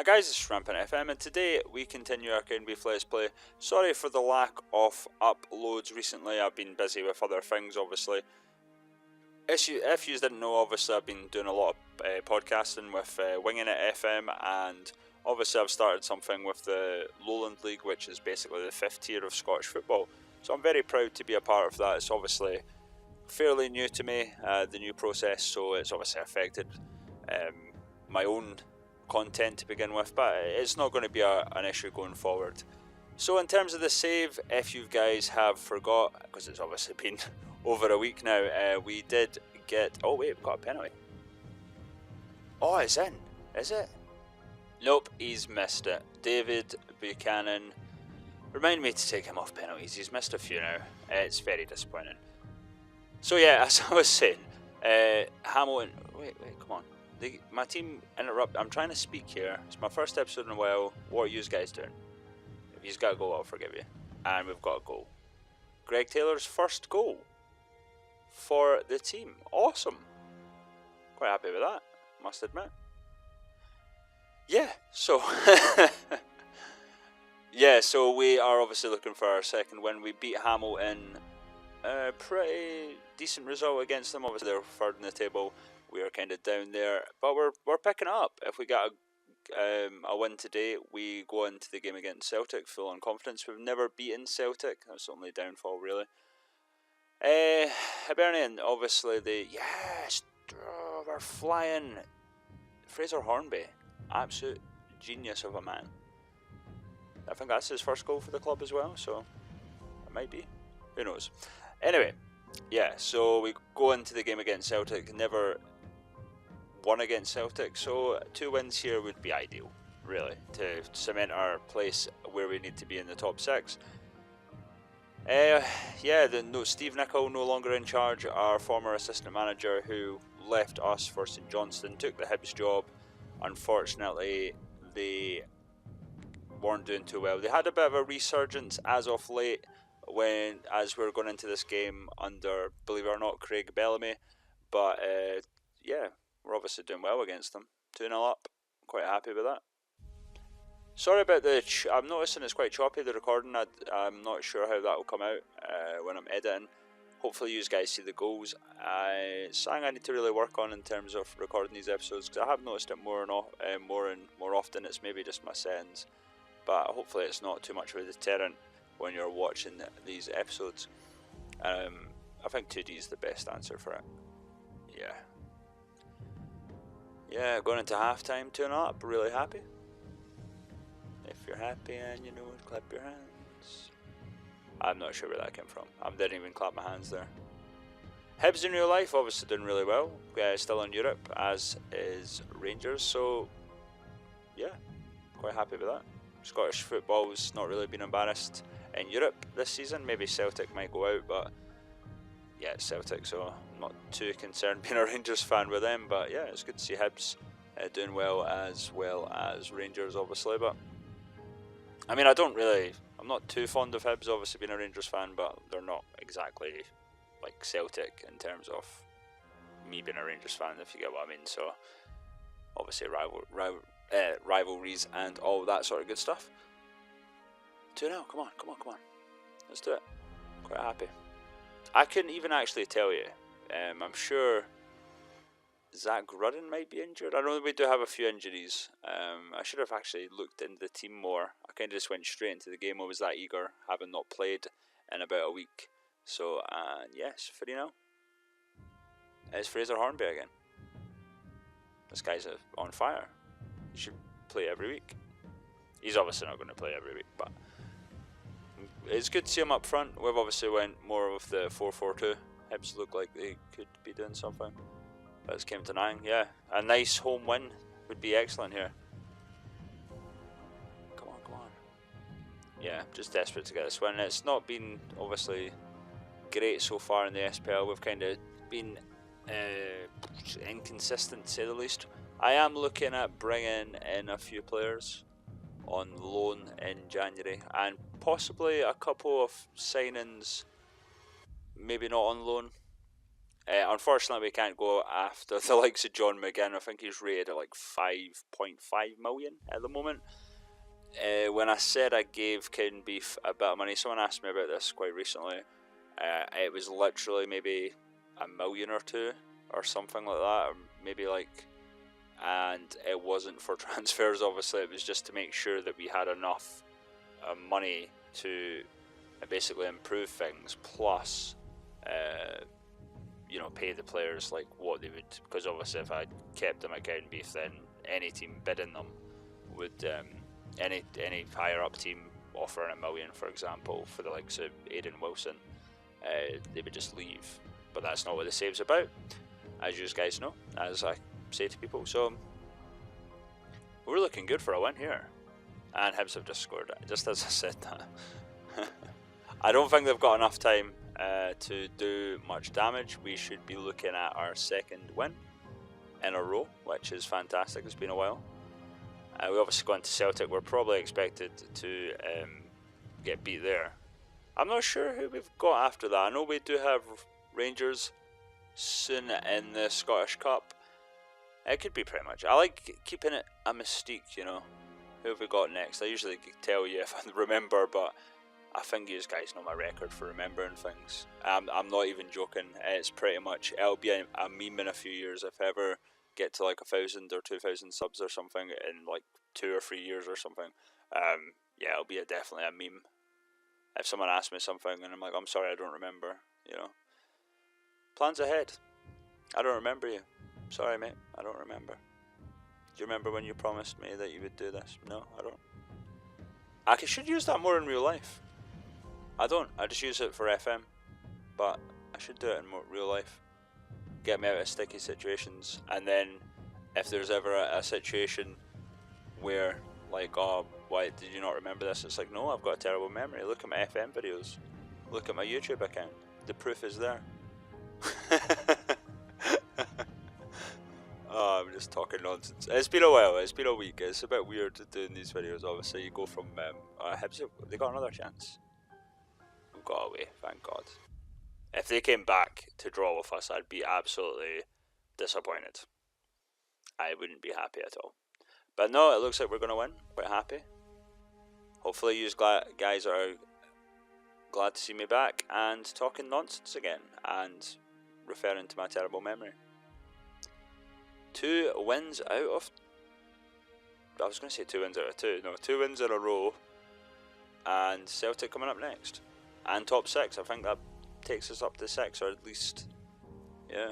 guys, it's Rampant FM, and today we continue our Cowdenbeath Let's Play. Sorry for the lack of uploads recently. I've been busy with other things, obviously. If you didn't know, obviously I've been doing a lot of podcasting with Winging It FM, and obviously I've started something with the Lowland League, which is basically the 5th tier of Scottish football. So I'm very proud to be a part of that. It's obviously fairly new to me, the new process, so it's obviously affected my own content to begin with, but it's not going to be an issue going forward. So in terms of the save, if you guys have forgot, because it's obviously been over a week now, we did get, oh wait, we've got a penalty. Oh, it's in, is it? Nope, he's missed it. David Buchanan, remind me to take him off penalties. He's missed a few now. It's very disappointing. So yeah, as I was saying, Hamilton, wait, come on. My team interrupt. I'm trying to speak here. It's my first episode in a while. What are you guys doing? If you've got a goal, I'll forgive you. And we've got a goal. Greg Taylor's first goal for the team. Awesome. Quite happy with that, must admit. Yeah, so yeah, so we are obviously looking for our second win. We beat Hamilton. Pretty decent result against them. Obviously they're third in the table. We are kind of down there, but we're picking up. If we get a win today, we go into the game against Celtic full on confidence. We've never beaten Celtic. That's the only downfall, really. Hibernian, obviously we're flying. Fraser Hornby, absolute genius of a man. I think that's his first goal for the club as well, so it might be. Who knows? Anyway, yeah. So we go into the game against Celtic. Never won against Celtic, so 2 wins here would be ideal, really, to cement our place where we need to be in the top 6. Steve Nicol no longer in charge. Our former assistant manager who left us for St Johnstone took the Hibs job. Unfortunately, they weren't doing too well. They had a bit of a resurgence as of late as we were going into this game under, believe it or not, Craig Bellamy, but yeah, we're obviously doing well against them. 2-0 up. Quite happy with that. Sorry about I'm noticing it's quite choppy, the recording. I'm not sure how that will come out when I'm editing. Hopefully you guys see the goals. It's something I need to really work on in terms of recording these episodes, because I have noticed it more often. It's maybe just my settings, but hopefully it's not too much of a deterrent when you're watching these episodes. I think 2D is the best answer for it. Yeah, going into half-time, 2-0 up, really happy. If you're happy and you know it, clap your hands. I'm not sure where that came from. I didn't even clap my hands there. Hibs in real life, obviously doing really well. Still in Europe, as is Rangers, so yeah, quite happy with that. Scottish football's not really been embarrassed in Europe this season. Maybe Celtic might go out, but yeah, it's Celtic, so I'm not too concerned being a Rangers fan with them. But yeah, it's good to see Hibs doing well as Rangers, obviously. But I mean, I'm not too fond of Hibs, obviously being a Rangers fan, but they're not exactly like Celtic in terms of me being a Rangers fan, if you get what I mean. So obviously rivalries and all that sort of good stuff. 2-0, come on. Let's do it. Quite happy. I couldn't even actually tell you. I'm sure Zach Rudden might be injured. I know we do have a few injuries. I should have actually looked into the team more. I kind of just went straight into the game. I was that eager, having not played in about a week. So, yes, 3-0. It's Fraser Hornby again. This guy's on fire. He should play every week. He's obviously not going to play every week, but it's good to see him up front. We've obviously went more of the 4-4-2. Hibs look like they could be doing something. But it's came to 9. Yeah, a nice home win would be excellent here. Come on. Yeah, just desperate to get this win. It's not been obviously great so far in the SPL. We've kind of been inconsistent, to say the least. I am looking at bringing in a few players on loan in January, and possibly a couple of signings, maybe not on loan. Unfortunately, we can't go after the likes of John McGinn. I think he's rated at like 5.5 million at the moment. When I said I gave Cowdenbeath a bit of money, someone asked me about this quite recently. It was literally maybe $1 million or two or something like that, or maybe like, and it wasn't for transfers. Obviously, it was just to make sure that we had enough money to basically improve things, plus you know, pay the players like what they would, because obviously if I kept them at Cowdenbeath, then any team bidding them would any higher up team offering $1 million, for example, for the likes of Aidan Wilson, they would just leave. But that's not what the save's about, as you guys know, as I say to people. So we're looking good for a win here, and Hibs have just scored, just as I said that. I don't think they've got enough time to do much damage. We should be looking at our second win in a row, which is fantastic. It's been a while. We obviously go into Celtic. We're probably expected to get beat there. I'm not sure who we've got after that. I know we do have Rangers soon in the Scottish Cup. It could be pretty much. I like keeping it a mystique, you know. Who have we got next? I usually tell you if I remember, but I think you guys know my record for remembering things. I'm not even joking. It's pretty much, it'll be a meme in a few years if I ever get to like 1,000 or 2,000 subs or something in like 2 or 3 years or something. Yeah, it'll be definitely a meme. If someone asks me something and I'm like, I'm sorry, I don't remember, you know. Plans ahead. I don't remember you. Sorry, mate, I don't remember. Do you remember when you promised me that you would do this? No, I don't. I should use that more in real life. I don't. I just use it for FM. But I should do it in more real life. Get me out of sticky situations. And then if there's ever a situation where like, oh, why did you not remember this? It's like, no, I've got a terrible memory. Look at my FM videos. Look at my YouTube account. The proof is there. Oh, I'm just talking nonsense. It's been a while. It's been a week. It's a bit weird doing these videos. Obviously, you go from Hibs. They got another chance. We got away. Thank God. If they came back to draw with us, I'd be absolutely disappointed. I wouldn't be happy at all. But no, it looks like we're going to win. Quite happy. Hopefully, you guys are glad to see me back and talking nonsense again and referring to my terrible memory. 2 wins out of... I was going to say 2 wins out of 2. No, 2 wins in a row. And Celtic coming up next. And top 6. I think that takes us up to 6, or at least... Yeah.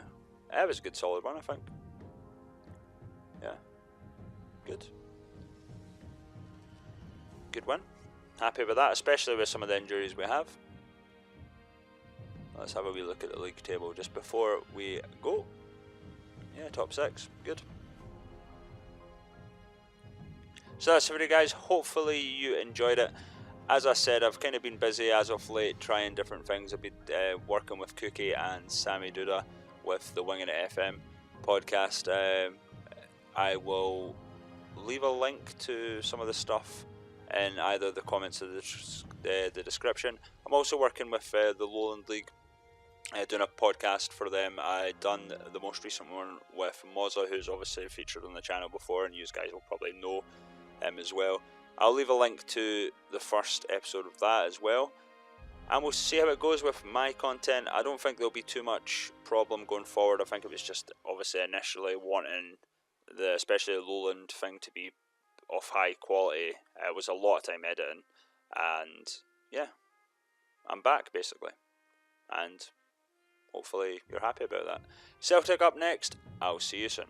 It was a good solid one, I think. Yeah. Good. Good win. Happy with that, especially with some of the injuries we have. Let's have a wee look at the league table just before we go. Yeah, top 6. Good. So that's it, guys. Hopefully you enjoyed it. As I said, I've kind of been busy as of late trying different things. I've been working with Cookie and Sammy Duda with the Winging It FM podcast. I will leave a link to some of the stuff in either the comments or the description. I'm also working with the Lowland League, doing a podcast for them. I done the most recent one with Mozza, who's obviously featured on the channel before, and you guys will probably know him as well. I'll leave a link to the first episode of that as well, and we'll see how it goes with my content. I don't think there'll be too much problem going forward. I think it was just obviously initially wanting especially the Lowland thing to be of high quality. It was a lot of time editing, and yeah, I'm back basically, and hopefully you're happy about that. Celtic up next. I'll see you soon.